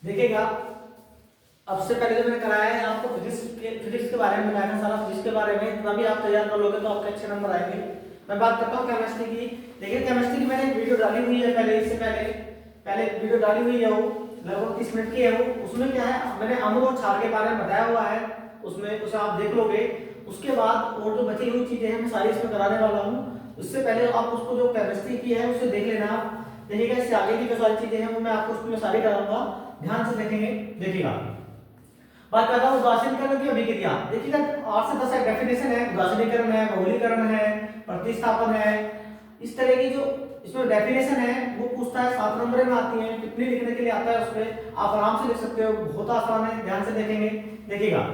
देखिएगा, अब से पहले जो मैंने कराया है आपको फिजिक्स के बारे में बताया ना, सारा फिजिक्स के बारे में, इतना भी आप तैयार कर लोगे तो आपके अच्छे नंबर आएंगे। मैं बात करता हूँ केमिस्ट्री की। देखिए केमिस्ट्री की मैंने एक वीडियो डाली हुई है पहले, इससे पहले वीडियो डाली हुई है, वो लगभग 30 मिनट की है वो। उसमें क्या है, मैंने अम्ल और क्षार के बारे में बताया हुआ है, उसमें उसे आप देख लोगे। उसके बाद और जो बची हुई चीजें हैं मैं सारी इसमें कराने वाला हूँ। उससे पहले आप उसको जो केमिस्ट्री की है उसे देख लेना आप। देखिएगा इससे आगे की जो सारी चीजें हैं वो मैं आपको उसमें सारी कराऊंगा, ध्यान से देखेंगे। देखिएगा बात करता हूँ उदासीनीकरण की अभिक्रिया। देखिएगा 8 से 10 एक डेफिनेशन है, उदासीनीकरण है, बहुलीकरण है, प्रतिस्थापन है, इस तरह की जो इसमें डेफिनेशन है वो पूछता है, 7 नंबर में आती है, कितनी लिखने के लिए आता है उसमें आप आराम से लिख सकते हो, बहुत आसान है, ध्यान से देखेंगे। देखिएगा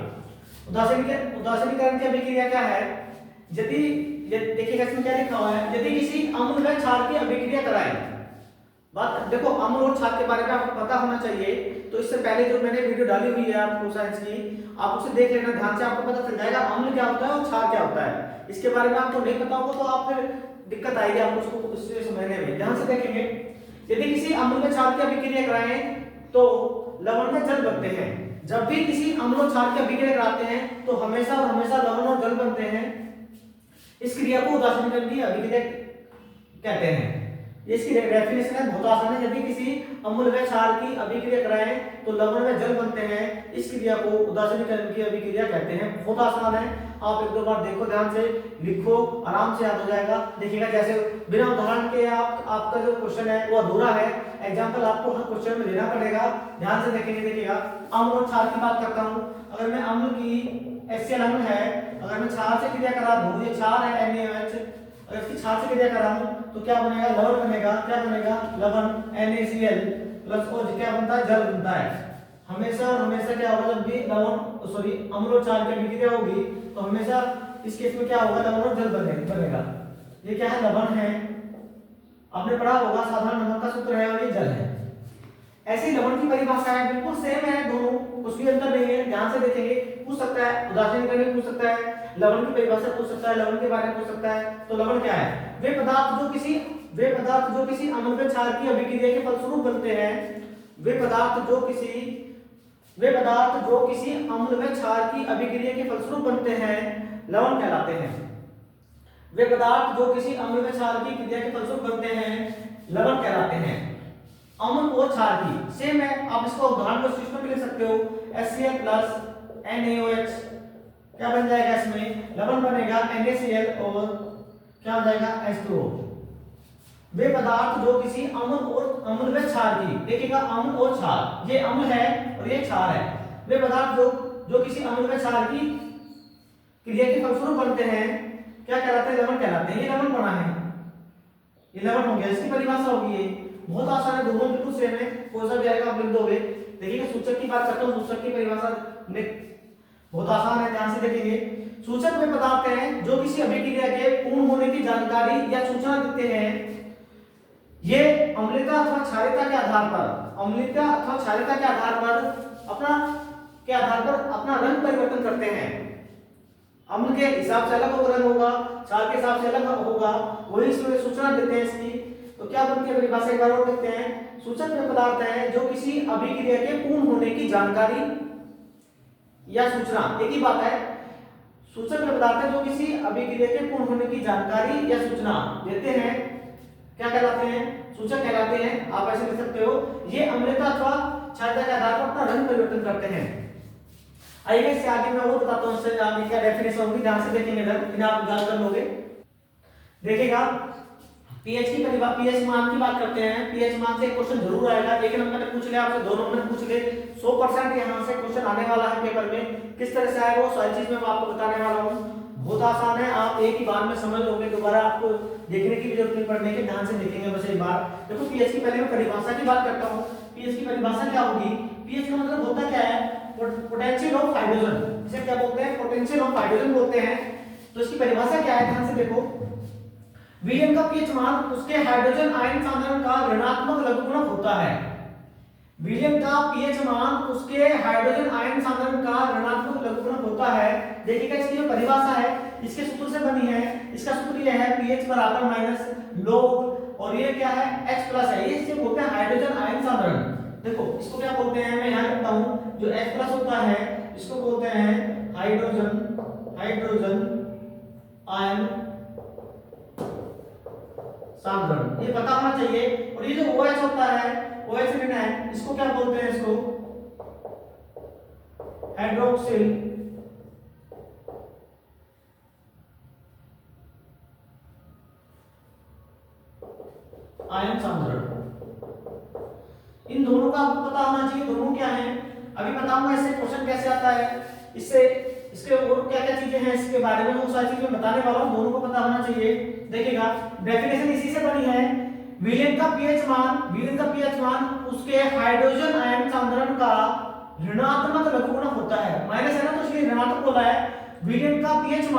उदासीनीकरण की अभिक्रिया क्या है, यदि देखिएगा इसमें क्या लिखा हुआ है, यदि किसी अम्ल व क्षार की अभिक्रिया कराए। बात देखो, अम्ल और क्षार के बारे में आपको पता होना चाहिए, तो इससे पहले जो मैंने वीडियो डाली हुई है आपको साइंस की, आप उसे देख लेना ध्यान से, आपको पता चल जाएगा अम्ल क्या होता है और क्षार क्या होता है। इसके बारे में आपको नहीं पता होगा तो आप फिर दिक्कत आएगी आपको उसको उससे समझने में। ध्यान से देखेंगे, यदि किसी अम्ल व क्षार की अभिक्रिया कराएं तो लवण में जल बनते हैं। जब भी किसी अम्ल और क्षार की अभिक्रिया कराते हैं तो हमेशा और हमेशा लवण और जल बनते हैं। इस क्रिया को उदासीनीकरण की अभिक्रिया कहते हैं। इसकी डेफिनेशन है, बहुत आसान है, यदि किसी अम्ल व क्षार की अभिक्रिया कराएं तो लवण व जल बनते हैं, इस क्रिया को उदासीनीकरण की अभिक्रिया कहते हैं। बहुत आसान है, आप एक दो बार देखो, ध्यान से लिखो, आराम से याद हो जाएगा। देखिएगा जैसे बिना उदाहरण के आपका जो क्वेश्चन है वो अधूरा है, एग्जांपल आपको हर क्वेश्चन में देना पड़ेगा, ध्यान से देखेंगे। देखिएगा अम्ल और क्षार की बात करता हूं, अगर मैं अम्ल की HCl अम्ल है, अगर मैं क्षार से क्रिया करा दूं, ये क्षार है NaOH, अगर इसकी क्षार से क्रिया करा दूं तो क्या बनेगा, लवण बनेगा। क्या बनेगा, लवण NaCl प्लस O क्या बनता है, जल बनता है। हमेशा और हमेशा क्या होगा, जब भी लवण अम्ल और क्षार की अभिक्रिया होगी तो हमेशा इस केस में क्या होगा, लवण और जल बनेगा। ये क्या है, लवण है, आपने पढ़ा होगा, साधारण नमक का सूत्र है, और ये जल है। ऐसी लवण की परिभाषा है, बिल्कुल सेम है दोनों, कुछ भी अंतर नहीं है, ध्यान से देखेंगे। पूछ सकता है, उदासीनीकरण पूछ सकता है, लवण की परिभाषा पूछ सकता है, लवण के बारे में पूछ सकता है। तो लवण क्या है, वे पदार्थ जो किसी अम्ल व क्षार की अभिक्रिया के फलस्वरूप बनते हैं। वे पदार्थ जो किसी अम्ल व क्षार की अभिक्रिया के फलस्वरूप बनते हैं, लवण कहलाते हैं। वे पदार्थ जो किसी अम्ल व क्षार की क्रिया के फलस्वरूप बनते हैं, लवण कहलाते हैं। अम्ल और क्षार की सेम है, आप इसको उदाहरण को सिस्टम में लिख सकते हो, HCl प्लस NaOH क्या बन जाएगा, इसमें लवण बनेगा NaCl और क्या हो जाएगा, H2O। वे पदार्थ जो किसी अम्ल व क्षार की, देखिएगा अम्ल और क्षार, ये अम्ल है और ये क्षार है, वे पदार्थ जो किसी अम्ल व क्षार की क्रिया के फलस्वरूप बनते हैं, क्या कहलाते हैं, लवण कहलाते हैं। ये लवण बना है, ये लवण हो गया, इसकी परिभाषा होगी ये। बहुत आसान है, दोनों बिल्कुल सेम है, कोई सा भी आएगा आप लिख दोगे। देखिए सूचक की बात करता हूं, सूचक की परिभाषा बहुत आसान है, ध्यान से देखेंगे। सूचक वे पदार्थ हैं जो किसी अभिक्रिया के पूर्ण होने की जानकारी या सूचना देते हैं। ये अम्लता अथवा क्षारीयता के आधार पर अपना रंग परिवर्तन करते हैं। अम्ल के हिसाब से अलग रंग होगा, क्षार के हिसाब से अलग होगा, वही इसमें सूचना देते हैं इसकी। तो क्या बनती है परिभाषा, एक बार और देखते हैं। सूचक वे पदार्थ हैं जो किसी अभिक्रिया के पूर्ण होने की जानकारी या सूचना, एक ही बात है, सूचक वे पदार्थ हैं जो किसी अभिक्रिया के पूर्ण होने की जानकारी या सूचना देते हैं, क्या कहलाते हैं, सूचक कहलाते हैं। आप ऐसे लिख सकते हो, ये अम्लता अथवा क्षारीयता के आधार पर अपना रंग परिवर्तन करते हैं। आइए इससे आगे मैं वो बताता हूं, इससे आगे क्या डेफिनेशन होगी, ध्यान से देखेंगे, इधर आप याद कर लोगे। देखिएगा पीएच मान की बात करते हैं। पीएच मान से एक क्वेश्चन जरूर आएगा, एक नंबर में पूछ ले, आपसे 2 नंबर में पूछ ले, 100% यहां से क्वेश्चन आने वाला है पेपर में। किस तरह से आएगा वो सारी चीज मैं आपको बताने वाला हूं, बहुत आसान है, आप एक ही बार में समझ लोगे, दोबारा आपको देखने की भी जरूरत नहीं पड़ने की, ध्यान से देखेंगे बस एक बार। देखो पीएच की पहले मैं परिभाषा की बात करता हूं। पीएच की परिभाषा क्या होगी, पीएच का मतलब होता क्या है, पोटेंशियल ऑफ हाइड्रोजन, इसे क्या बोलते हैं, पोटेंशियल ऑफ हाइड्रोजन बोलते हैं। तो इसकी परिभाषा क्या है, ध्यान से देखो। विलयन का पीएच मान उसके हाइड्रोजन आयन सांद्रण का ऋणात्मक लघुगणक होता है। विलयन का पीएच मान उसके हाइड्रोजन आयन सांद्रण का ऋणात्मक लघुगणक होता है। देखिएगा इसकी जो परिभाषा है इसके सूत्र से बनी है, इसका सूत्र यह है pH माइनस log, और ये क्या है H प्लस है, ये इसे बोलते हैं हाइड्रोजन आयन सांद्रण। देखो इसको क्या बोलते हैं, मैं यहाँ लिखता हूँ, जो H प्लस होता है इसको बोलते हैं हाइड्रोजन आयन सांद्रण, ये पता होना चाहिए। और ये जो OH होता है, OH ऋणायन, इसको क्या बोलते हैं, इसको हाइड्रोक्सिल आयन सांद्रण। इन दोनों का आपको पता होना चाहिए, दोनों क्या हैं। अभी बताऊंगा इससे क्वेश्चन कैसे आता है, इससे इसके और क्या क्या चीजें हैं इसके बारे में, वो सारी चीजें बताने वाला हूं, दोनों को पता होना चाहिए। देखिएगा डेफिनेशन इसी से बनी है, विलेन का पीएच मान उसके हाइड्रोजन आयन सांद्रण का ऋणात्मक लघुगुणक होता है। माइनस है ना, तो इसलिए ऋणात्मक बोला है। विलेन का पीएच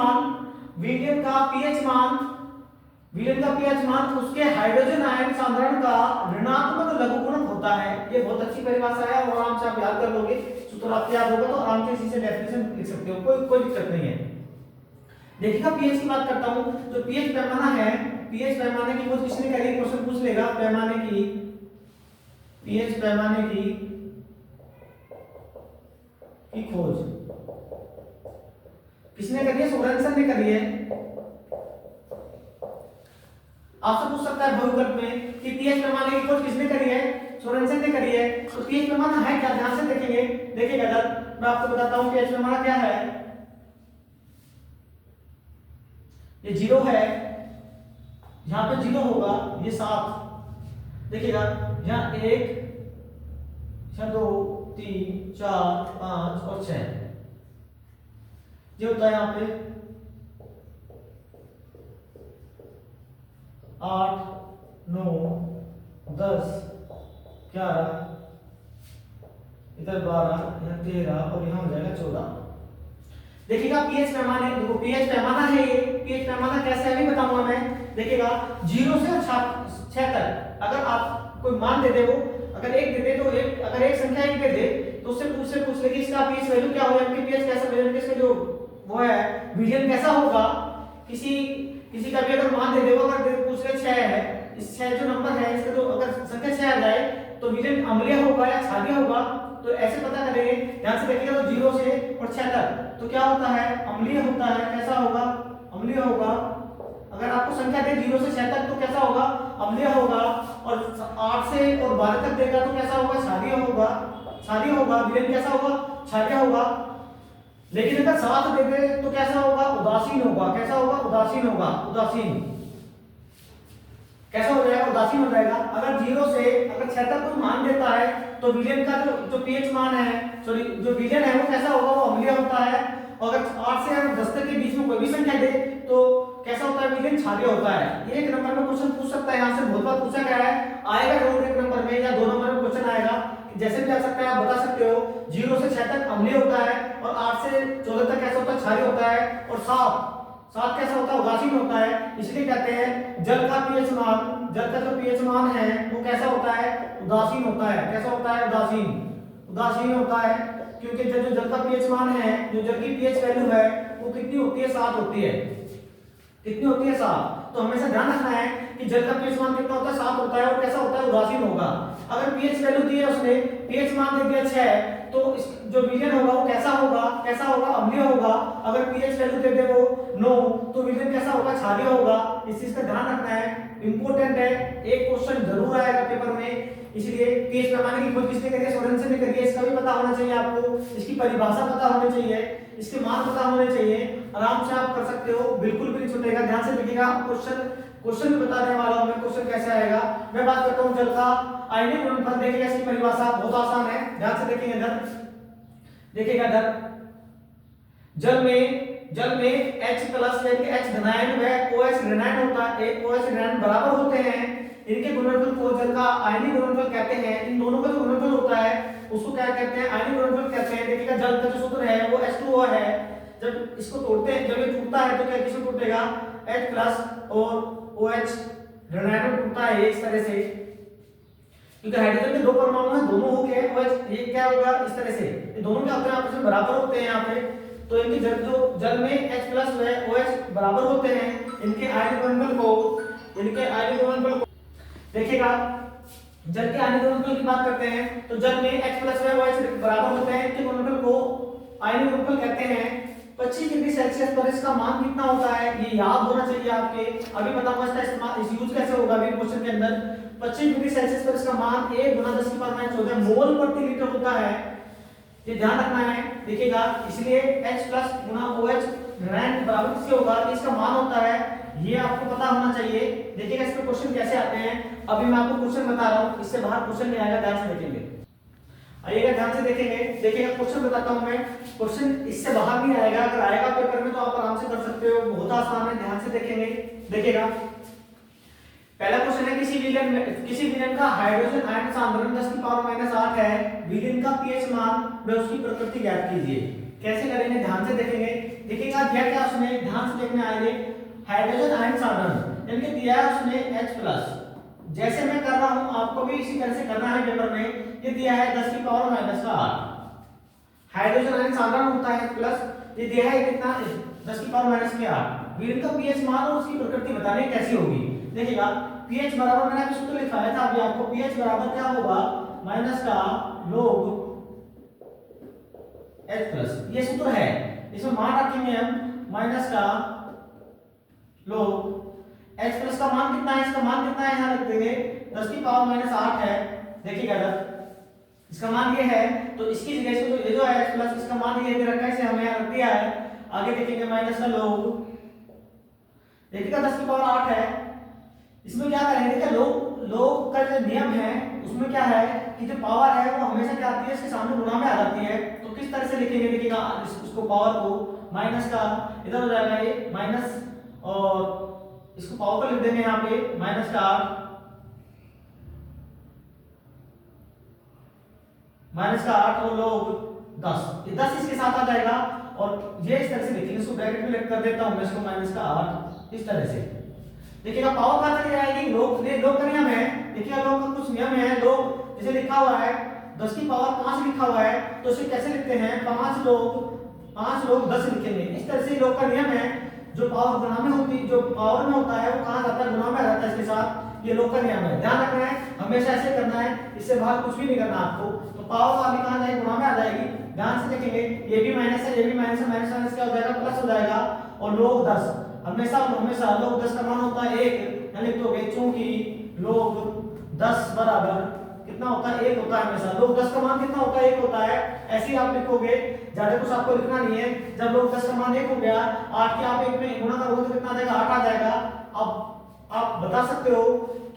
मान उसके हाइड्रोजन आयन सांद्रण का ऋणात्मक लघुगुणक होता है। ये बहुत अच्छी परिभाषा है और आराम से आप याद कर लोगे, सूत्र आपको याद होगा तो आराम से इसी से डेफिनेशन लिख सकते हो, कोई दिक्कत नहीं है। देखिएगा पीएच की बात करता हूं, जो पीएच पैमाना है, पीएच पैमाने की खोज किसने करी, क्वेश्चन पूछ लेगा। पीएच पैमाने की खोज किसने करी है, सोरेनसन ने करी है। आपसे पूछ सकता है बहुगत में कि पीएच पैमाने की खोज किसने करी है, सोरेनसन ने करी है। तो पीएच पैमाना है क्या, ध्यान से देखेंगे। देखिएगा अगर मैं आपको बताता हूं पीएच पैमाना क्या है, ये 0 है, यहां पे 0 होगा, ये 7, देखिएगा यहां 1 2 3 4 5 और 6, ये होता है यहां पे 8 9 10 11, इधर 12, यहाँ 13 और यहाँ हो जाएगा 14। देखिएगा पीएच पैमाने, देखो पीएच पैमाना है, ये पीएच पैमाना कैसे है भी बताऊंगा मैं। देखिएगा 0 से 6 तक अगर आप कोई मान दे दे, वो अगर 1 दे दे तो एक, अगर एक संख्या 1 दे दे तो उससे पूछ ले कि इसका पीएच वैल्यू क्या होगा, इनके पीएच कैसा वैल्यू, इसका जो वो है विजन कैसा होगा। किसी का भी अगर मान दे दे, अगर पूछ ले 6 है, इस 6 जो नंबर है इसका जो अगर संख्या 6 आ जाए तो विजन अम्लीय होगा या क्षारीय होगा, तो ऐसे पता करेंगे। ध्यान से देखिएगा तो 0 से और 6 तक तो क्या होता है, अम्लीय होता है। कैसा होगा, अम्लीय होगा। अगर आपको संख्या दे 0 से 6 तक तो कैसा होगा, अम्लीय होगा। और 8 से और 12 तक देगा तो कैसा होगा, क्षारीय होगा। विलेन कैसा होगा, क्षारीय होगा। लेकिन अगर 7 दे दे तो कैसा होगा, उदासीन होगा। कैसा होगा, उदासीन होगा। कैसा हो जाएगा, उदासीन हो जाएगा। अगर 0 से अगर 6 तक कोई मान देता है तो विलेन का जो पीएच मान है, सॉरी जो विलेन है वो कैसा होगा, वो अम्लीय होता है। और अगर 8 से 10 तक के बीच में कोई भी संख्या दे तो कैसा होता है, विलेन क्षारीय होता है। ये एक नंबर में क्वेश्चन पूछ सकता है, यहाँ से बहुत बार पूछा गया है, आएगा जरूर एक नंबर में या 2 नंबर में क्वेश्चन आएगा। जैसे भी आ सकता है, आप बता सकते हो 0 से 6 तक अम्लीय होता है और 8 से 14 तक कैसा होता है, क्षारीय होता है। और 7 कैसा होता है, उदासीन होता है। इसलिए कहते हैं जल का जो पीएच मान है वो कैसा होता है, उदासीन होता है। कैसा होता है, उदासीन होता है। क्योंकि जो जल का पीएच मान है, जो जल की पीएच वैल्यू है वो कितनी होती है, 7 होती है। कितनी होती है, 7। तो हमेशा ध्यान रखना है कि जल का पीएच मान कितना होता है, 7 होता है। और कैसा होता है, उदासीन होगा। अगर पीएच वैल्यू दी है उसने, पीएच मान दे दिया 6, तो जो विलेन होगा वो कैसा होगा, अम्लीय होगा। अगर पीएच वैल्यू दे दे वो 9 तो विलेन कैसा होगा, क्षारीय होगा। इस चीज का ध्यान रखना है, इंपॉर्टेंट है, एक क्वेश्चन जरूर आएगा पेपर में। इसलिए पीएच पैमाने की खोज किसने करी है, सोरेनसन ने करी है। इसका भी पता होना चाहिए आपको, इसकी परिभाषा पता होनी चाहिए, इसके मान पता होने चाहिए। आराम से आप कर सकते हो, बिल्कुल भी नहीं छूटेगा। ध्यान से देखिएगा, क्वेश्चन भी बताने वाला हूं मैं, क्वेश्चन कैसे आएगा। मैं बात करता हूं जल का आयनिक गुणनफल। देखिएगा इसकी परिभाषा बहुत आसान है, ध्यान से देखेंगे इधर। देखिएगा इधर, जल में H प्लस यानी कि H धनायन व OH ऋणायन होता है, एक OH ऋणायन बराबर होते हैं। इनके गुणनफल को जल का आयनिक गुणनफल कहते हैं। इन दोनों का जो गुणनफल होता है उसको क्या कहते हैं, आयनिक गुणनफल कहते हैं। देखिएगा जल का जो सूत्र है वो H2O है। जब इसको तोड़ते हैं, जब ये टूटता है तो क्या किसमें टूटेगा, H प्लस और OH ऋणायन में टूटता है इस तरह से। क्योंकि हाइड्रोजन के 2 परमाणु हैं, दोनों हो गए OH, ये क्या होगा, इस तरह से। ये दोनों क्या होते हैं, आपस में बराबर होते हैं यहाँ पे। तो इनकी जल में H प्लस व OH बराबर होते हैं। इनके आयनिक गुणनफल को देखिएगा जल के आयनिक गुणनफल की बात करते हैं तो जल में H प्लस व OH बराबर होते हैं, इनके गुणनफल को आयनिक गुणनफल कहते हैं। 25 डिग्री सेल्सियस पर इसका मान कितना होता है ये याद होना चाहिए आपके। अभी बताऊंगा इसका इस्तेमाल इस यूज कैसे होगा अभी क्वेश्चन के अंदर। 25 डिग्री सेल्सियस पर इसका मान 1 × 10⁻14 मोल प्रति लीटर होता है, ये ध्यान रखना है। देखिएगा इसलिए H प्लस गुना OH रैंक बराबर किसके होगा, इसका मान होता है, ये आपको पता होना चाहिए। देखिएगा इस पे क्वेश्चन कैसे आते हैं, अभी मैं आपको क्वेश्चन बता रहा हूं, इससे बाहर क्वेश्चन नहीं आएगा, ध्यान से देखेंगे। आइएगा ध्यान से देखेंगे, देखिएगा क्वेश्चन बताता हूं मैं, क्वेश्चन इससे बाहर नहीं आएगा, अगर आएगा पेपर में तो आप आराम से कर सकते हो, बहुत आसान है, ध्यान से देखेंगे। देखिएगा पहला क्वेश्चन है किसी विलेन का हाइड्रोजन आयन सांद्रण 10⁻⁸ है, विलेन का पीएच मान में उसकी प्रकृति ज्ञात कीजिए। कैसे करेंगे ध्यान से देखेंगे। देखिएगा दिया क्या उसने, ध्यान से देखने आएंगे, हाइड्रोजन आयन सांद्रण यानी दिया है उसने H+, जैसे मैं कर रहा हूं आपको भी इसी तरह से करना है पेपर में। ये दिया है 10⁻⁸ हाइड्रोजन आयन सांद्रण होता है H+, ये दिया है कितना 10⁻⁸। विलेन का पीएच मान और उसकी प्रकृति बताने कैसी होगी। देखिएगा pH बराबर मैंने अभी सूत्र लिखवाया था अभी आपको, pH बराबर क्या होगा माइनस का log H+, ये सूत्र है, इसमें मान रखेंगे हम माइनस का log H+ का मान कितना है, इसका मान कितना है यहाँ रख देंगे 10⁻⁸ है। देखिएगा अगर इसका मान ये है तो इसकी जगह से तो ये जो है H+, इसका मान ये दे रखा है, इसे हमने यहाँ रख दिया है। आगे देखेंगे माइनस का log, देखिएगा 10⁸ है, इसमें क्या करेंगे कि लोग का जो नियम है उसमें क्या है कि जो पावर है वो हमेशा क्या आती है इसके सामने गुणा में आ जाती है। तो किस तरह से लिखेंगे, देखिएगा उसको पावर को माइनस का इधर हो जाएगा ये माइनस, और इसको पावर को लिख देंगे यहाँ पे माइनस का 8 और लोग 10, ये 10 इसके साथ आ जाएगा और ये इस तरह से लिखेंगे, इसको ब्रैकेट में लिख कर देता हूं मैं इसको माइनस का 8 इस तरह से। देखिएगा पावर कहां चली जाएगी, लोग का नियम है। देखिएगा लोग का कुछ नियम है, लोग जैसे लिखा हुआ है 10⁻5 लिखा हुआ है तो इसे कैसे लिखते हैं 5 लोग 10 लिखेंगे, इस तरह से लोग का नियम है। जो पावर गुणा में होती, जो पावर में होता है वो कहां जाता है गुणा में आ जाता है इसके साथ, ये लोग का नियम है, ध्यान रखना है, हमेशा ऐसे करना है, इससे बाहर कुछ भी नहीं करना आपको। तो पावर वाली कहां जाएगी गुणा में आ जाएगी, ध्यान से देखेंगे, ये भी माइनस है, ये भी माइनस है, माइनस माइनस क्या हो जाएगा प्लस हो जाएगा, और लोग 10 हमेशा लोग 10 का मान होता है 1, यानी लिखोगे चूंकि लोग 10 बराबर कितना होता है 1 होता है, हमेशा लोग 10 का मान कितना होता है 1 होता है, ऐसे ही आप लिखोगे, ज्यादा कुछ आपको लिखना नहीं है। जब लोग 10 का मान 1 हो गया, 8 के आप 1 में गुणा करोगे तो कितना आ जाएगा 8 आ जाएगा। अब आप बता सकते हो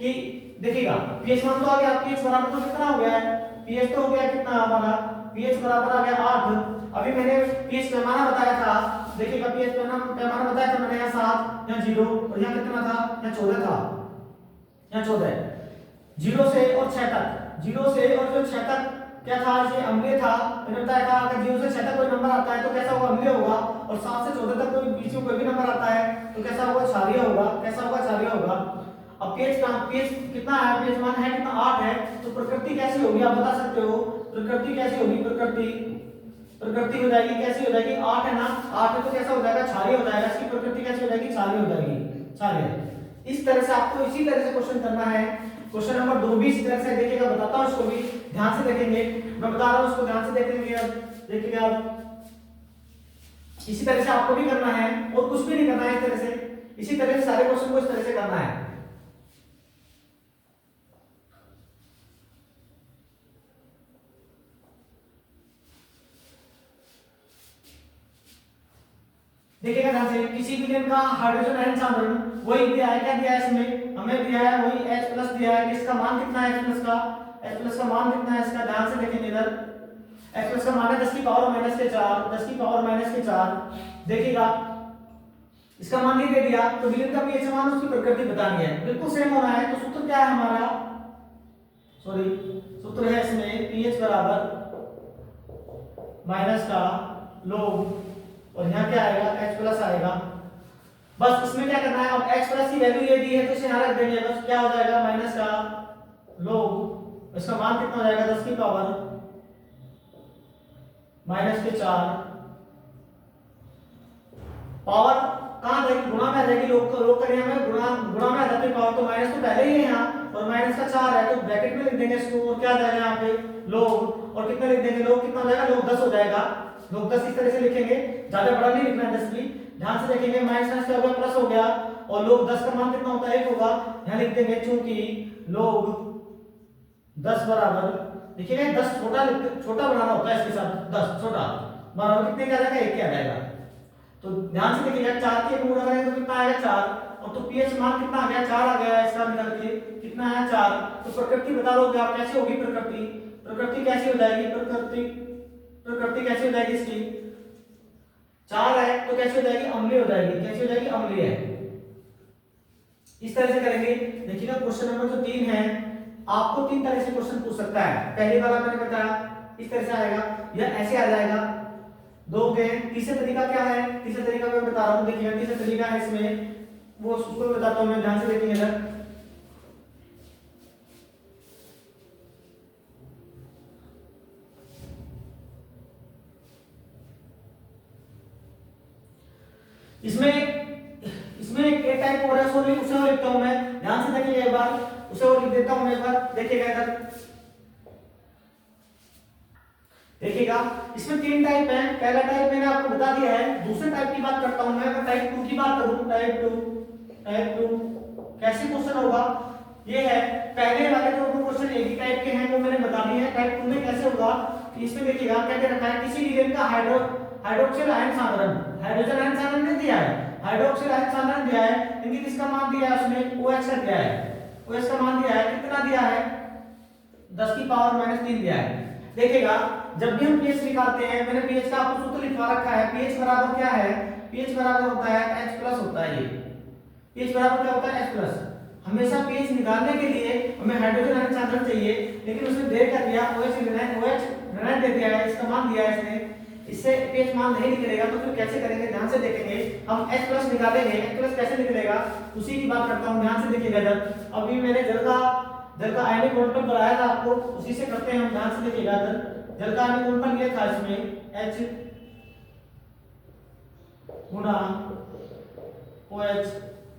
कि देखिएगा pH मान तो आ गया, pH बराबर तो कितना हो गया है, pH तो हो गया कितना हमारा, pH बराबर आ गया 8। अभी मैंने pH पैमाना बताया था, देखिएगा pH पैमाना बताया था मैंने, यहाँ 7, यहाँ 0 और यहाँ कितना था, यहाँ 14 था, यहाँ 14 है। 0 से और 6 तक, 0 से और जो 6 तक क्या था, ये अम्लीय था, मैंने बताया था अगर 0 से 6 तक कोई नंबर आता है तो कैसा होगा अम्लीय होगा, और 7 से 14 तक कोई बीच में कोई भी नंबर आता है तो कैसा होगा क्षारीय होगा, कैसा होगा क्षारीय होगा। अब pH कितना है, pH मान है कितना 8 है, तो प्रकृति कैसी होगी आप बता सकते हो, प्रकृति कैसी होगी, प्रकृति हो जाएगी, कैसी हो जाएगी 8 है ना, 8 है तो कैसा हो जाएगा क्षारीय हो जाएगा, इसकी प्रकृति कैसी हो जाएगी क्षारीय हो जाएगी, क्षारीय। इस तरह से आपको इसी तरह से क्वेश्चन करना है। क्वेश्चन नंबर 2 भी इसी तरह से देखिएगा, बताता हूं इसको भी ध्यान से देखेंगे, मैं बता रहा हूं उसको ध्यान से देखेंगे। अब देखिएगा इसी तरह से आपको भी करना है और कुछ भी नहीं करना है, इस तरह से इसी तरह से सारे क्वेश्चन को इस तरह से करना है। देखिएगा ध्यान से, किसी विलेन का हाइड्रोजन आयन सांद्रण वही दिया है, क्या दिया है इसमें हमें दिया है वही H+ दिया है, इसका मान कितना है H+ का मान कितना है इसका, ध्यान से देखेंगे इधर H+ का मान है 10⁻⁴ देखिएगा इसका मान ये दे दिया, तो विलेन का pH मान उसकी प्रकृति बतानी है, बिल्कुल सेम होना है। तो सूत्र क्या है हमारा, सूत्र है इसमें pH बराबर माइनस का log, और यहाँ क्या आएगा H+ आएगा, बस इसमें क्या करना है, अब H+ की वैल्यू ये दी है तो इसे यहाँ रख देंगे, बस क्या हो जाएगा माइनस का log, इसका मान कितना हो जाएगा 10⁻⁴ पावर कहां जाएगी गुणा में आ जाएगी, लोग करें हमें गुणा में आ जाती है पावर, तो माइनस तो पहले ही है यहाँ, और माइनस का 4 है तो ब्रैकेट में लिख देंगे इसको, और क्या आ जाएगा यहाँ पे log, और कितना लिख देंगे log, कितना हो जाएगा log 10 हो जाएगा। log 10 इस तरह से लिखेंगे, ज्यादा बड़ा नहीं लिखना है 10 भी, ध्यान से देखेंगे। माइनस क्या हो गया प्लस हो गया, और log 10 का मान कितना होता है 1 होगा, यहाँ लिख देंगे चूंकि log 10 बराबर, देखिए 10 छोटा बनाना होता है इसके साथ, 10 छोटा बराबर कितने का आ जाएगा 1 के आ जाएगा। तो ध्यान से देखिएगा 4 के गुणा करेंगे तो कितना आएगा 4, और तो पीएच मान कितना आ गया 4 आ गया इसका निकल के, कितना है 4। तो प्रकृति बता दोगे आप कैसे होगी प्रकृति, प्रकृति कैसी हो जाएगी, प्रकृति कैसी हो जाएगी इसकी, 4 है तो कैसे हो जाएगी अम्लीय हो जाएगी, कैसी हो जाएगी अम्लीय है। इस तरह से करेंगे। देखिएगा क्वेश्चन नंबर जो 3 है, आपको 3 तरह से क्वेश्चन पूछ सकता है। पहले वाला मैंने बताया इस तरह से आएगा, या ऐसे आ जाएगा, दो के। तीसरा तरीका क्या है, तीसरा तरीका मैं बता रहा हूं, देखिएगा तीसरा तरीका है इसमें, वो उसको बताता हूं मैं, ध्यान से देखेंगे इधर। इसमें एक टाइप और है, उसे और लिखता हूं मैं, ध्यान से देखिएगा एक बार, उसे और लिख देता हूं मैं एक बार, देखिएगा इधर देखिएगा। इसमें 3 टाइप है। पहला टाइप मैंने आपको बता दिया है, दूसरे टाइप की बात करता हूं मैं। अगर टाइप 2 की बात करूं, टाइप 2 कैसे क्वेश्चन होगा, ये है। पहले वाले जो क्वेश्चन एक ही टाइप के हैं वो मैंने बता दिए हैं। टाइप 2 में कैसे होगा, इसमें देखिएगा क्या दे रखा है, किसी लिगेंड का हाइड्रोक्सिल आयन सांद्रण, हाइड्रोजन आयन सांद्रण नहीं दिया है, हाइड्रोक्सिल आयन सांद्रण दिया है, लेकिन किसका मान दिया है उसमें, OH का दिया है, OH का मान दिया है, कितना दिया है 10 की पावर -3 दिया है। देखिएगा जब भी हम pH निकालते हैं, मैंने pH का आपको सूत्र लिखवा रखा है, pH बराबर क्या है, pH बराबर होता है H+ होता है। ये pH बराबर क्या होता है H+। हमेशा pH निकालने के लिए हमें हाइड्रोजन आयन सांद्रण चाहिए, लेकिन उसने देर कर दिया, OH ऋणायन दे दिया है, इसका मान दिया है इसने, इससे pH मान नहीं निकलेगा। तो फिर कैसे करेंगे, ध्यान से देखेंगे। हम H+ निकालेंगे, H+ कैसे निकलेगा उसी की बात करता हूं, ध्यान से देखिएगा। जब अभी मैंने जल का आयनिक गुणनफल बनाया था आपको, उसी से करते हैं हम, ध्यान से देखिएगा। जल का आयनिक गुणनफल ये था इसमें H गुना OH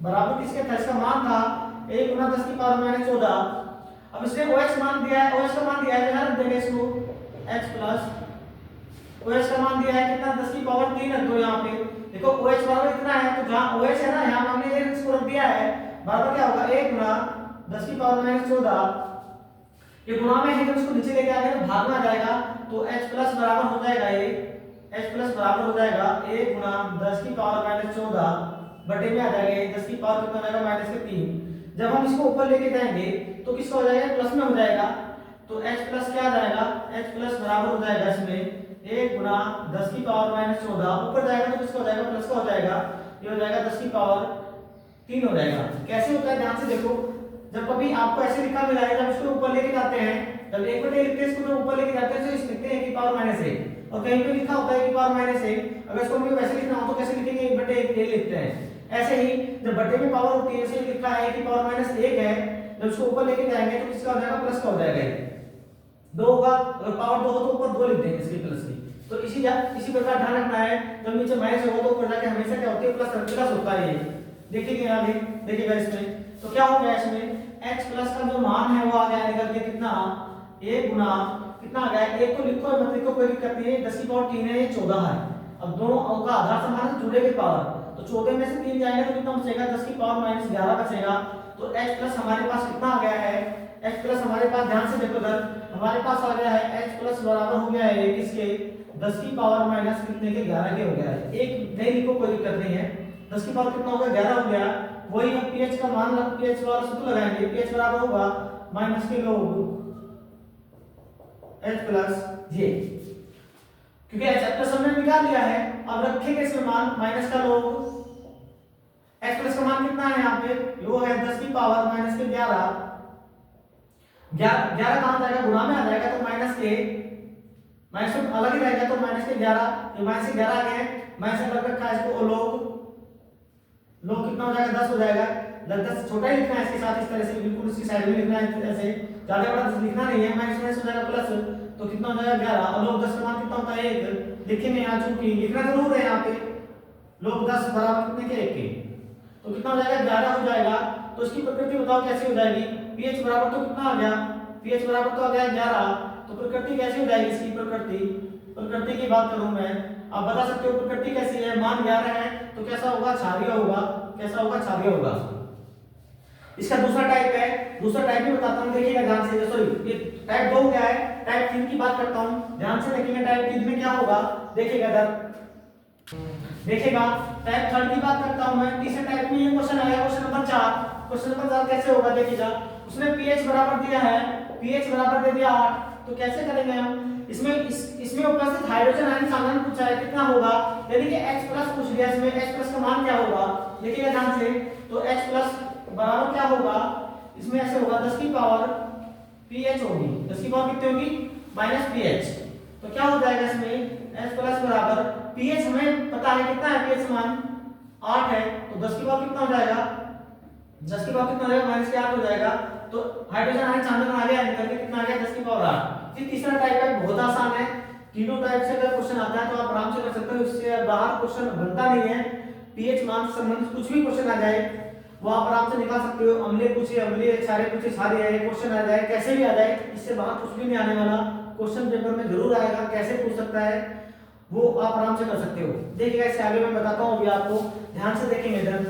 बराबर किसके था, इसका मान था 1 गुना 10 की पावर -14। अब इसने OH मान दिया है, OH का मान दिया है, ध्यान देंगे इसको, H+, OH का मान दिया है कितना 10 की पावर 3 है। तो यहाँ पे देखो OH बराबर इतना है, तो जहां OH है ना, यहाँ हमने इसको रख दिया है, बराबर क्या होगा 1 गुना 10 की पावर -14। ये गुणा में है, जब इसको नीचे लेके आएंगे तो भाग में आ जाएगा, तो H+ बराबर हो जाएगा, ये H+ बराबर हो जाएगा 1 गुना 10 की पावर -14 बटे में आ जाएगा 10 की पावर कितना हो जाएगा -3। जब हम इसको ऊपर लेके जाएंगे तो किसका हो जाएगा, प्लस में हो जाएगा। तो H+ क्या आ जाएगा, H+ बराबर हो जाएगा इसमें 1 गुना 10 की पावर -14, ऊपर जाएगा तो किसका हो जाएगा, प्लस का हो जाएगा, ये हो जाएगा 10 की पावर 3 हो जाएगा। कैसे होता है ध्यान से देखो, जब कभी आपको ऐसे लिखा मिला है, जब इसको ऊपर लेके जाते हैं, जब 1/a लिखते हैं, इसको ऊपर लेके जाते हैं तो इस लिखते हैं की पावर -1, और कहीं पे लिखा होता है की पावर -1। अगर इसको हमें वैसे लिखना हो तो कैसे लिखेंगे, 1/a लिखते हैं। ऐसे ही जब बटे में पावर होती है, ऐसे लिखा है की पावर -1 है, जब इसको ऊपर लेके जाएंगे तो किसका हो जाएगा, प्लस का हो जाएगा, 2 होगा। अगर पावर 2 हो तो ऊपर 2 लिख देंगे इसके प्लस की। तो इसी प्रकार ध्यान रखना है, जब नीचे माइनस होगा तो ऊपर जाके हमेशा क्या होती है, प्लस होता है। ये देखिएगा आगे, देखिएगा इसमें तो क्या हो गया, इसमें H+ का जो मान है वो आ गया निकल के कितना, 1 गुना कितना आ गया, एक तो लिखो मत लिखो कोई दिक्कत नहीं है, 10 की पावर 3 है, ये 14 है। अब दोनों अंक का आधार समान है, जुड़े के पावर, तो 14 में से 3 जाएगा तो कितना बचेगा, 10 की पावर -11 बचेगा। तो H+ हमारे पास कितना आ गया है, H+ हमारे पास, ध्यान से देखो इधर, हमारे पास आ गया है H+ बराबर हो गया है किसके, 10 की पावर माइनस कितने के, 11 के हो गया है। एक नहीं लिखो कोई दिक्कत नहीं है, 10 की पावर कितना हो गया, 11 हो गया। वही हम pH का मान pH वाला सूत्र लगाएंगे, pH बराबर होगा माइनस के log H+ ये, क्योंकि H+ हमने निकाल लिया है। अब रखेंगे इसमें मान माइनस का log H+ का मान कितना है, यहाँ पे वो है 10 की पावर -11। 11 कहां जाएगा, गुणा में आ जाएगा, तो माइनस तो अलग ही रहेगा, तो -11, ये -11 आ गया, माइनस अलग रखा है इसको, log कितना हो जाएगा, 10 हो जाएगा। 10 छोटा ही लिखना है इसके साथ, इस तरह से बिल्कुल इसकी साइड में लिखना है, ऐसे ज्यादा बड़ा लिखना नहीं है, माइनस हो जाएगा प्लस, तो कितना हो जाएगा 11, और log 10 का मान कितना होता है 1, लिखेंगे यहाँ, चूंकि लिखना जरूर है यहाँ पे, log 10 बराबर कितने के, 1 के, तो कितना हो जाएगा 11 हो जाएगा। तो इसकी प्रकृति बताओ कैसी हो जाएगी, pH बराबर तो कितना आ गया, pH बराबर तो आ गया 11। तो प्रकृति कैसी हो जाएगी इसकी, प्रकृति की बात करूं मैं, आप बता सकते हो प्रकृति कैसी है, मान 11 है तो कैसा होगा, क्षारीय होगा। कैसा होगा, क्षारीय होगा। इसका दूसरा टाइप है, दूसरा टाइप भी बताता हूं, देखिएगा ध्यान से। सॉरी, ये टाइप 2 क्या है, टाइप 3 की बात करता हूं, ध्यान से देखेंगे। टाइप 3 में क्या होगा, देखिएगा इधर, देखिएगा टाइप 3 की बात करता हूं मैं। तीसरे टाइप में ये क्वेश्चन आया, क्वेश्चन नंबर 4। क्वेश्चन नंबर 4 कैसे होगा, देखिएगा। उसने पीएच बराबर दिया है, पीएच बराबर दे दिया 8, तो कैसे करेंगे हम इसमें उपस्थित हाइड्रोजन आयन साधन पूछा है, कितना होगा, यानी कि H+ पूछ लिया। इसमें H+ का मान क्या होगा, देखिएगा ध्यान से। तो H+ बराबर क्या होगा, इसमें ऐसे होगा 10 की पावर pH होगी, 10 की पावर कितनी होगी, -pH। तो क्या हो जाएगा इसमें, H+ बराबर pH हमें पता है कितना है, pH मान 8 है, तो 10 की पावर कितना हो जाएगा, 10 की पावर कितना हो जाएगा, -8 हो जाएगा। तो हाइड्रोजन आयन चांदन आ गया, निकल के कितना आ गया, 10 की पावर 8। फिर तीसरा टाइप है, बहुत आसान है, तीनों टाइप से अगर क्वेश्चन आता है तो आप आराम से कर सकते हो, इससे बाहर क्वेश्चन बनता नहीं है। पीएच मान से संबंधित कुछ भी क्वेश्चन आ जाए वो आप आराम से निकाल सकते हो। अम्लीय पूछे अम्लीय, क्षारीय पूछे क्षारीय, क्वेश्चन आ जाए कैसे भी आ जाए, इससे बाहर कुछ भी नहीं आने वाला। क्वेश्चन पेपर में जरूर आएगा, कैसे पूछ सकता है वो आप आराम से कर सकते हो। देखिएगा इससे आगे मैं बताता हूँ, अभी आपको ध्यान से देखेंगे इधर,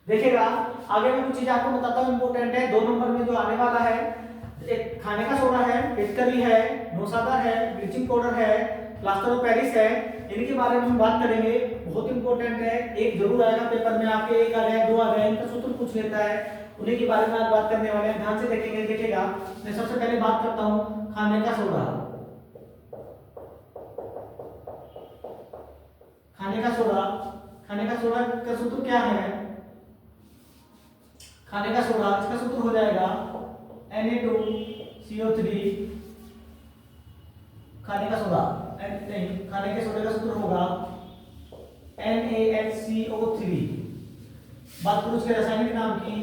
देखिएगा आगे में कुछ चीज आपको बताता हूँ, इंपॉर्टेंट है। 2 नंबर में जो आने वाला है, एक खाने का सोडा है, पिचकारी है, नौशादा है, ब्लीचिंग पाउडर है, प्लास्टर ऑफ पेरिस है, इनके बारे में हम बात करेंगे। बहुत इंपॉर्टेंट है, एक जरूर आएगा पेपर में आपके, एक आ गया 2 आ गया, इनका सूत्र पूछ लेता है, उन्हीं के बारे में आज बात करने वाले हैं। ध्यान से देखेंगे। देखिएगा मैं सबसे पहले बात करता हूँ खाने का सोडा। खाने का सोडा, खाने का सोडा का सूत्र क्या है, खाने का सोडा इसका सूत्र हो जाएगा Na2CO3। खाने का सोडा नहीं, खाने के सोडे का सूत्र होगा NaHCO3। बात करूं इसके रासायनिक नाम की,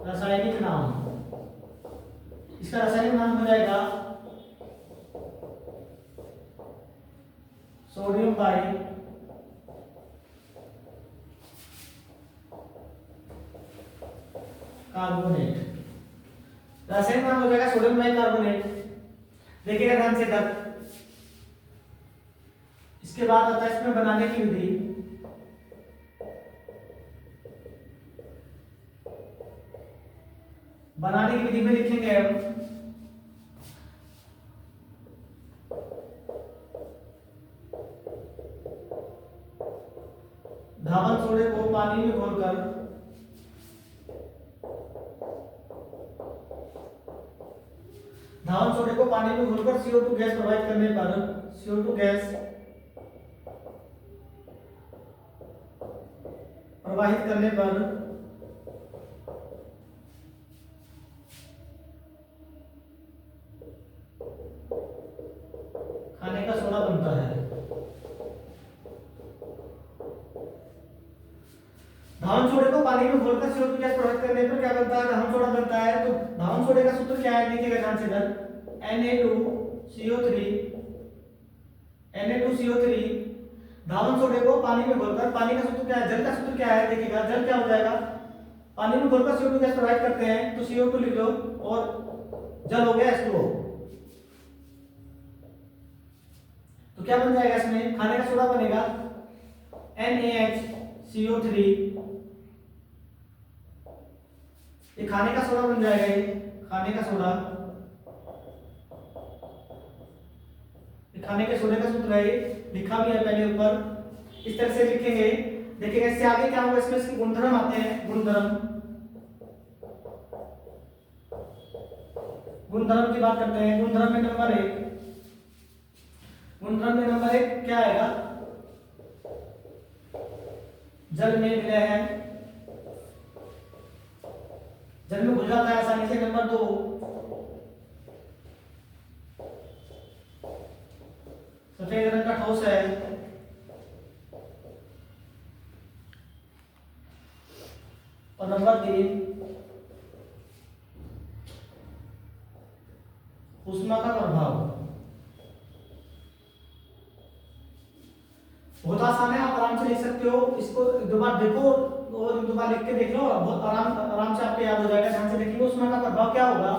रासायनिक नाम, इसका रासायनिक नाम हो जाएगा सोडियम बाई कार्बोनेट। रासायनिक नाम हो जाएगा सोडियम बाई कार्बोनेट। देखिएगा ध्यान से तक, इसके बाद आता है इसमें बनाने की विधि। बनाने की विधि में लिखेंगे हम धावन सोडे को पानी में घोलकर धावन सोडे को पानी में घोलकर CO2 गैस प्रवाहित करने पर, CO2 गैस प्रवाहित करने पर खाने का सोडा बनता है। धावन सोडे को पानी में घोलकर CO2 गैस प्रवाहित करने पर क्या बनता है, धावन सोडा बनता है। तो धावन सोडे का सूत्र क्या है, देखिएगा ध्यान से इधर, Na2CO3, Na2CO3। धावन सोडे को पानी में घोलकर, पानी का सूत्र क्या है, जल का सूत्र क्या है, देखिएगा जल क्या हो जाएगा, पानी में घोलकर CO2 गैस प्रवाहित करते हैं तो CO2 लिख लो और जल हो गया H2O। तो क्या बन जाएगा इसमें, खाने का सोडा बनेगा NaHCO3। ये खाने का सोडा बन जाएगा, ये खाने का सोडा, ये खाने के सोडे का सूत्र है, लिखा भी है पहले ऊपर, इस तरह से लिखेंगे। देखिएगा इससे आगे क्या होगा, इसमें इसके गुणधर्म आते हैं, गुणधर्म की बात करते हैं। गुणधर्म में नंबर 1, गुणधर्म में नंबर 1 क्या आएगा, जल में विलय है, जल में घुल जाता है आसानी से। नंबर 2, सफेद रंग का ठोस है। और नंबर 3, ऊष्मा का प्रभाव। बहुत आसान है, आप आराम से लिख सकते हो इसको, दो बार देखो और एक दो बार लिख के देख लो, बहुत आराम आराम से आपको याद हो जाएगा। ध्यान से देखेंगे उसमें का प्रभाव क्या होगा।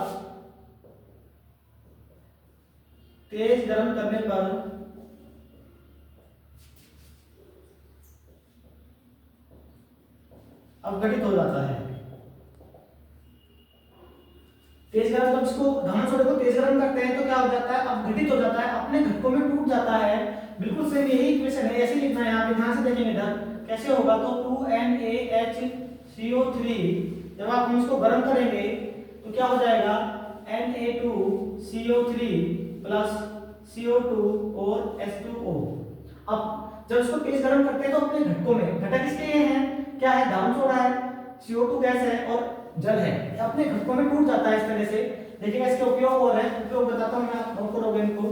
तेज गर्म करने पर अपघटित हो जाता है। तेज गर्म, जब इसको धान सोडे को तेज गर्म करते हैं तो क्या हो जाता है, अपघटित हो जाता है, अपने घटकों में टूट जाता है। बिल्कुल सेम यही इक्वेशन है, ऐसे लिखना है यहाँ पे। ध्यान से देखेंगे इधर कैसे होगा। तो 2NaHCO3 जब आप हम इसको गर्म करेंगे तो क्या हो जाएगा, Na2CO3 प्लस CO2 और H2O। अब जब इसको तेज गर्म करते हैं तो अपने घटकों में, घटक इसके ये हैं, क्या है, धान सोडा है, CO2 गैस है और जल है, अपने घटकों में टूट जाता है इस तरह से। देखिएगा इसके उपयोग और है, उपयोग बताता हूं मैं, आप नोट करोगे इनको।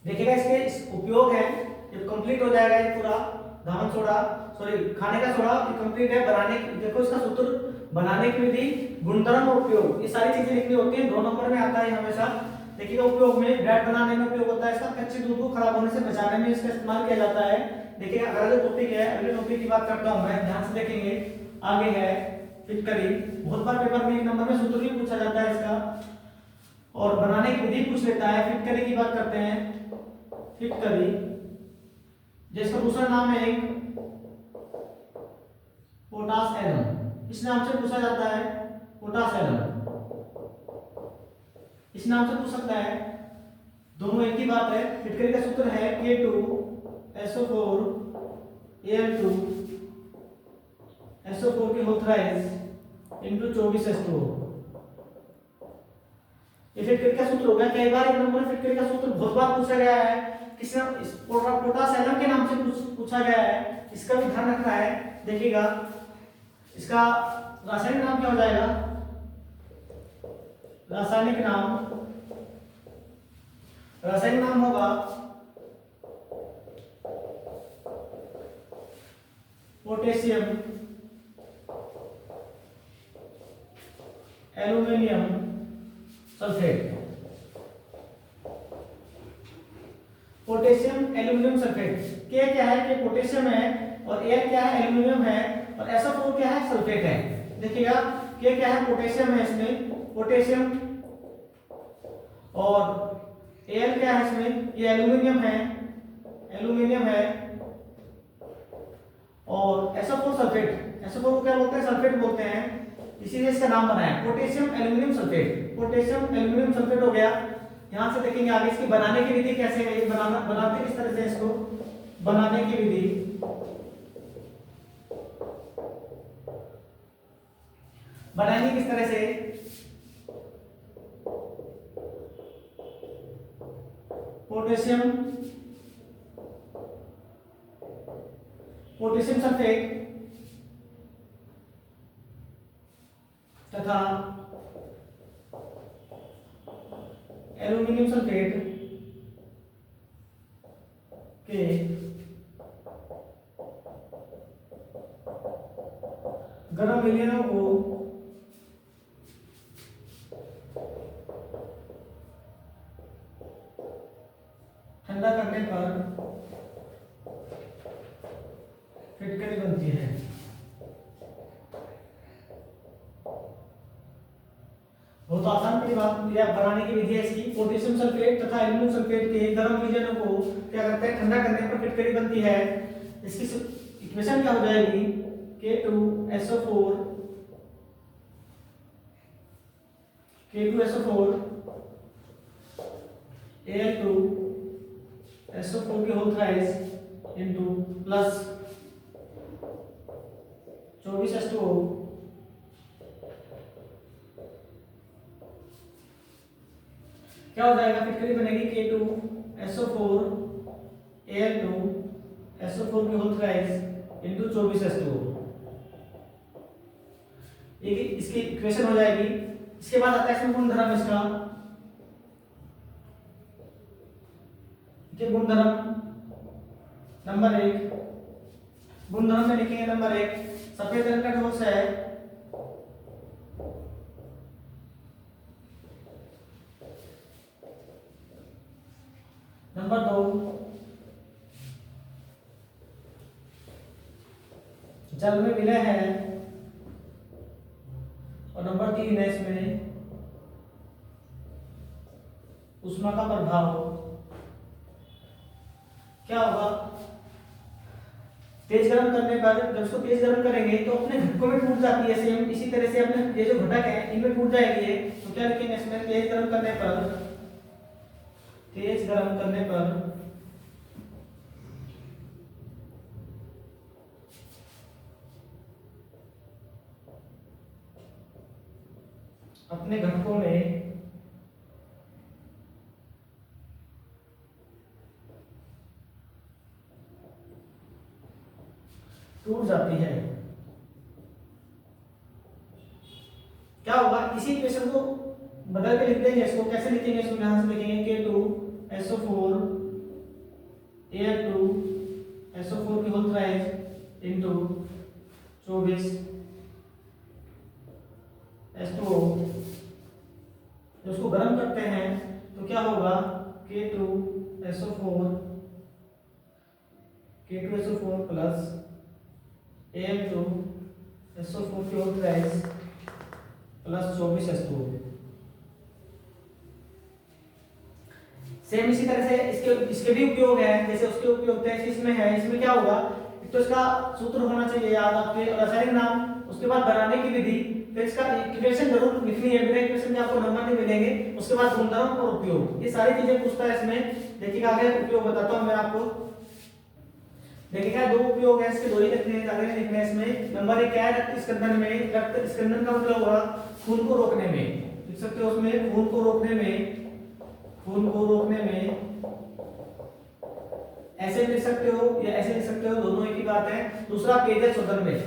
देखिएगा इसके उपयोग है, जब कंप्लीट हो जाएगा ये पूरा धान सोडा, सॉरी खाने का सोडा कंप्लीट है, बनाने, देखो इसका सूत्र, बनाने की विधि, गुणधर्म और उपयोग, ये सारी चीजें लिखनी होती है, 2 नंबर में आता है हमेशा। देखिएगा उपयोग में ब्रेड बनाने में उपयोग होता है इसका, कच्चे दूध को खराब होने से बचाने में इसका इस्तेमाल किया जाता है। देखिएगा अगला टॉपिक है, अगले टॉपिक की बात करता हूं मैं, ध्यान से देखेंगे। आगे है फिटकरी, बहुत बार पेपर में 1 नंबर में सूत्र भी पूछा जाता है इसका, और बनाने की विधि पूछ लेता है। फिटकरी की बात करते हैं, फिटकरी जिसका दूसरा नाम है एक पोटास एलम, इस नाम से पूछा जाता है, पोटास एलम, इस नाम से पूछ सकता है। दोनों एक ही बात है। फिटकरी का सूत्र है K2SO4 Al2 SO4 की होल थ्राइस इनटू 24H2O। ये फिटकरी का सूत्र हो गया। कई बार 1 नंबर में फिटकरी का सूत्र बहुत बार पूछा गया है, किसी पोटास एलम के नाम से पूछा गया है, इसका भी ध्यान रखना है। देखिएगा इसका रासायनिक नाम क्या हो जाएगा, रासायनिक नाम होगा potassium aluminium sulphate. Potassium aluminium sulphate, के क्या है, कि पोटेशियम है, और एल क्या है, एल्यूमिनियम है, और SO4 क्या है, सल्फेट है। देखिएगा के क्या है, पोटेशियम है इसमें, पोटेशियम, और एल क्या है इसमें, ये एल्यूमिनियम है, और SO4 सल्फेट, SO4 को क्या बोलते हैं, सल्फेट बोलते हैं, इसीलिए इसका नाम बना है potassium aluminium sulphate. Potassium aluminium sulphate हो गया। यहां से देखेंगे आगे इसकी बनाने की विधि कैसे है, ये बनाते किस तरह से, इसको बनाने की विधि, बनाएंगे किस तरह से। पोटेशियम सल्फेट तथा एल्यूमिनियम सल्फेट के गर्म विलयनों को ठंडा करने पर फिटकरी बनती है। बहुत आसान की बात, या बनाने की विधि है इसकी। पोटेशियम सल्फेट तथा एल्यूमिनियम सल्फेट के गर्म विलयनों को क्या करते हैं, ठंडा करने पर फिटकरी बनती है। इसकी इक्वेशन क्या हो जाएगी, K2SO4 Al2 SO4 की whole thrice into plus 24H2O क्या हो जाएगा, फिटकरी बनेगी K2SO4 Al2 SO4 की होल थ्राइस इनटू 24H2O। इसकी इक्वेशन हो जाएगी। इसके बाद आता है इसमें गुणधर्म, इसका ये गुणधर्म नंबर 1, गुणधर्म में लिखेंगे नंबर 1, सफेद रंग का ठोस है, नंबर 2 जल में विलय है, और नंबर 3 है इसमें ऊष्मा का प्रभाव। क्या होगा, तेज गर्म करने पर जब उसको तेज गर्म करेंगे तो अपने घटकों में टूट जाती है, सेम इसी तरह से अपने ये जो घटक है इनमें टूट जाएगी ये। तो क्या लिखेंगे इसमें, तेज गर्म करने पर, तेज गर्म करने पर अपने घटकों में टूट जाती है। क्या होगा, इसी इक्वेशन को बदल के लिख देंगे, इसको कैसे लिखेंगे, इसको यहां से लिखेंगे K2SO4 Al2 SO4 की होल थ्राइस इनटू 24 H2O। जब उसको गर्म करते हैं तो क्या होगा, K2SO4 प्लस Al2 SO4 की whole thrice plus 24 H2O। Same इसी तरह से इसके भी उपयोग है, जैसे उसके उपयोग थे इसमें है। इसमें क्या होगा, एक तो इसका सूत्र होना चाहिए याद आपके, रासायनिक नाम, उसके बाद बनाने की विधि, फिर इसका इक्वेशन जरूर लिखनी है, बिना इक्वेशन के आपको नंबर नहीं मिलेंगे। उसके बाद गुणधर्म और उपयोग, ये सारी चीजें पूछता है इसमें। देखिएगा आगे उपयोग बताता हूं मैं आपको। देखिएगा दो उपयोग है इसके, दो ही लिखने हैं, आगे लिखने हैं इसमें। नंबर 1 क्या है, रक्त स्कंदन में। रक्त स्कंदन का मतलब होगा खून को रोकने में, लिख सकते हो उसमें, खून को रोकने में, खून को रोकने में। ऐसे लिख सकते हो या ऐसे लिख सकते हो, दोनों एक ही बात है। दूसरा पेयजल शोधन में,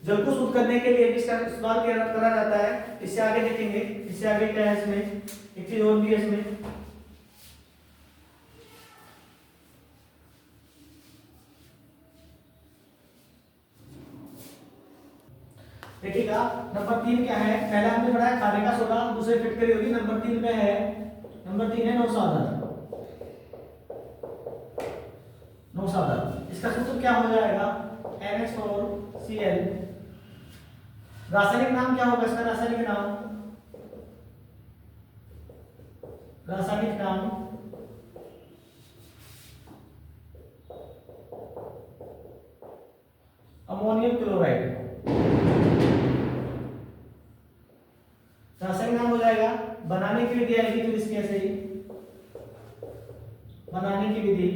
जल को शुद्ध करने के लिए भी इसका इस्तेमाल करा जाता है। इससे आगे देखेंगे, इससे आगे क्या है इसमें, एक चीज और भी है इसमें। देखिएगा नंबर 3 क्या है, पहला हमने पढ़ा है खाने का सोडा, दूसरे फिटकरी होगी। नंबर 3 में है, नंबर 3 है नौसादन। नौसादन, इसका सूत्र क्या हो जाएगा, NH4Cl। रासायनिक नाम क्या होगा इसका, रासायनिक नाम, रासायनिक नाम अमोनियम क्लोराइड। रासायनिक नाम हो जाएगा। बनाने की विधि आएगी फिर इसकी, ऐसे ही बनाने की विधि,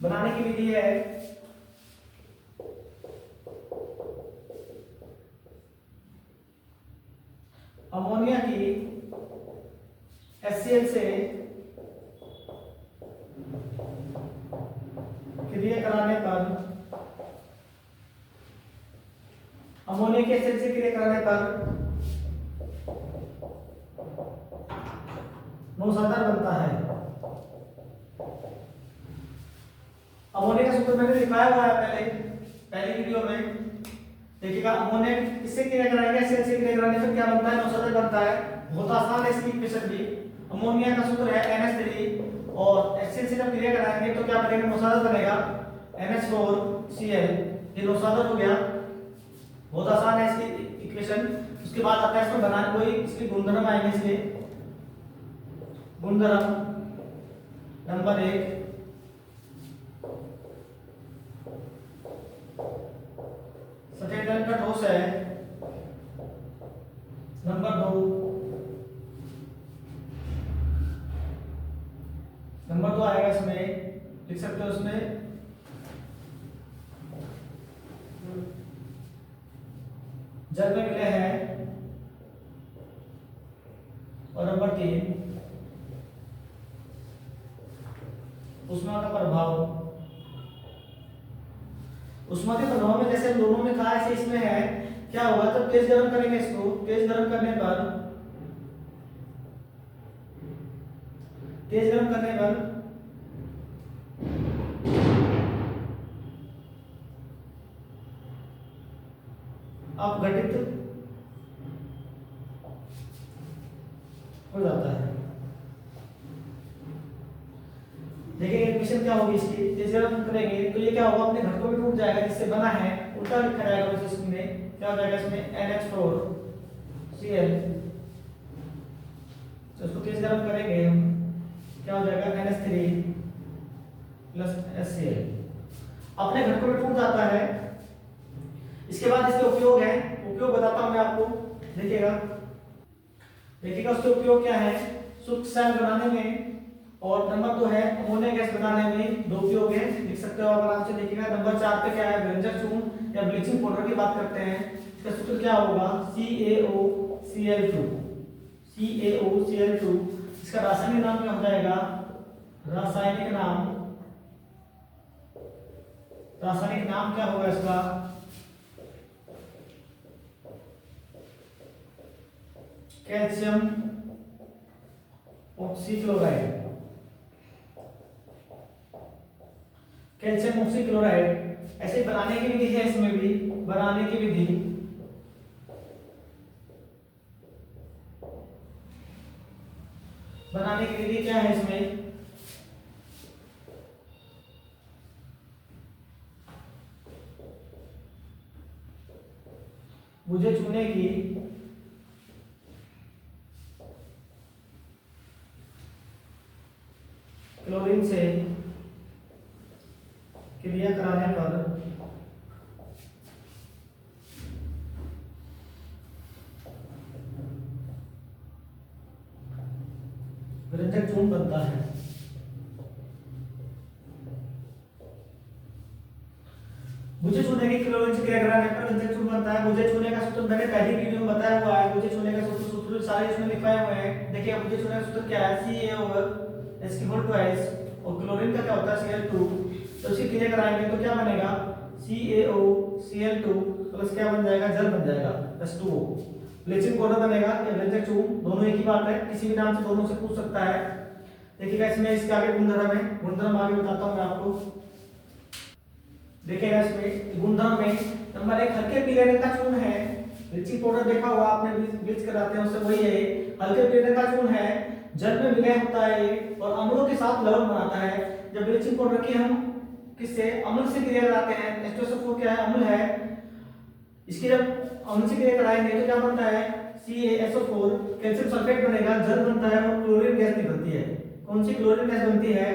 बनाने की विधि है अमोनिया की HCl से क्रिया कराने पर, अमोनिया के HCl से क्रिया कराने पर नौसादन बनता है। अमोनिया का सूत्र मैंने दिखाया हुआ है पहले वीडियो में। देखिएगा अमोनिया किससे क्रिया कराएंगे, HCl से क्रिया कराने पर क्या बनता है, नौसादन बनता है। बहुत आसान है इसकी इक्वेशन भी। अमोनिया का सूत्र है NH3 और HCl से जब क्रिया कराएंगे तो क्या बनेगा, नौसादन बनेगा NH4Cl। ये नौसादन हो गया। बहुत आसान है इसकी इक्वेशन। उसके बाद आता है इसमें बनाने, कोई इसके गुणधर्म आएंगे। इसके गुणधर्म नंबर 1, सफेद रंग का ठोस है। नंबर 2, नंबर 2 आएगा इसमें, लिख सकते हो उसमें जल में विलय है। और नंबर 3 ऊष्मा का प्रभाव। ऊष्मा के प्रभाव में जैसे दोनों में था ऐसे इसमें है। क्या होगा, तब तेज गर्म करेंगे इसको, तेज गर्म करने पर, तेज गर्म करने पर अपघटित हो जाता है। देखिए इक्वेशन क्या होगी इसकी, जैसे हम करेंगे तो ये क्या होगा, अपने घटकों में टूट जाएगा, जिससे बना है उल्टा लिखा जाएगा उस इसमें क्या हो जाएगा, इसमें NH4Cl, तो इसको तेज गर्म करेंगे हम, क्या हो जाएगा NH3+HCl, अपने घटकों में टूट जाता है। इसके बाद इसके उपयोग है, उपयोग बताता हूं मैं आपको, देखिएगा उसके उपयोग क्या है, शुद्ध सेल बनाने में, और नंबर 2 है अमोनिया गैस बनाने में, दो उपयोग है, लिख सकते हो आप आराम से। देखिएगा नंबर 4 पे क्या है, व्यंजक चूर्ण या ब्लीचिंग पाउडर की बात करते हैं, इसका सूत्र क्या होगा, CaOCl2, CaOCl2, इसका रासायनिक नाम क्या हो जाएगा, रासायनिक नाम क्या होगा इसका, कैल्शियम ऑक्सीक्लोराइड, कैल्शियम ऑक्सीक्लोराइड। ऐसे बनाने की विधि है, इसमें भी बनाने की विधि, क्या है इसमें, मुझे चूने की क्लोरीन से क्रिया कराने पर व्यंजक चूर्ण बनता है। मुझे चूने की क्लोरीन से क्रिया कराने पर व्यंजक चूर्ण बनता है। मुझे चूने का सूत्र मैंने पहली वीडियो में बताया हुआ है, मुझे चूने का सूत्र सारे इसमें लिखाए हुए हैं। देखिए मुझे चूने का सूत्र क्या है, CaOH और क्लोरीन का क्या होता है Cl2, तो इसकी क्रिया कराएंगे तो क्या बनेगा, CaOCl2 प्लस क्या बन जाएगा, जल बन जाएगा H2O, ब्लीचिंग पाउडर बनेगा या व्यंजक चूर्ण, दोनों एक ही बात है, किसी भी नाम से दोनों से पूछ सकता है। देखिएगा इसमें इसके आगे गुणधर्म है, गुणधर्म आगे बताता हूं मैं आपको। देखिएगा इसमें गुणधर्म में नंबर 1 हल्के पीले रंग का चूर्ण है, ब्लीचिंग पाउडर देखा होगा आपने, ब्लीच कराते हैं उससे वही है, हल्के पीले रंग का चूर्ण है, जल में विलय होता है और अम्लों के साथ लवण बनाता है। जब ब्लीचिंग पाउडर की हम किससे, अम्ल से क्रिया कराते हैं, H2SO4 क्या है, अम्ल है, इसकी जब अम्ल से क्रिया कराएंगे तो क्या बनता है, CaSO4, कैल्शियम सल्फेट बनेगा, जल बनता है और क्लोरीन गैस निकलती है। कौन सी क्लोरीन गैस बनती है।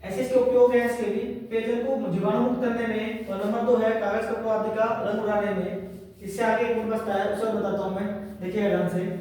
ऐसे इसके उपयोग है, इसके भी पेयजल को जीवाणु मुक्त करने में, और नंबर 2 है कागज कपड़ा आदि का रंग उड़ाने में। इससे आगे एक गुण बचता है, उसे बताता हूं मैं, देखिएगा ध्यान से।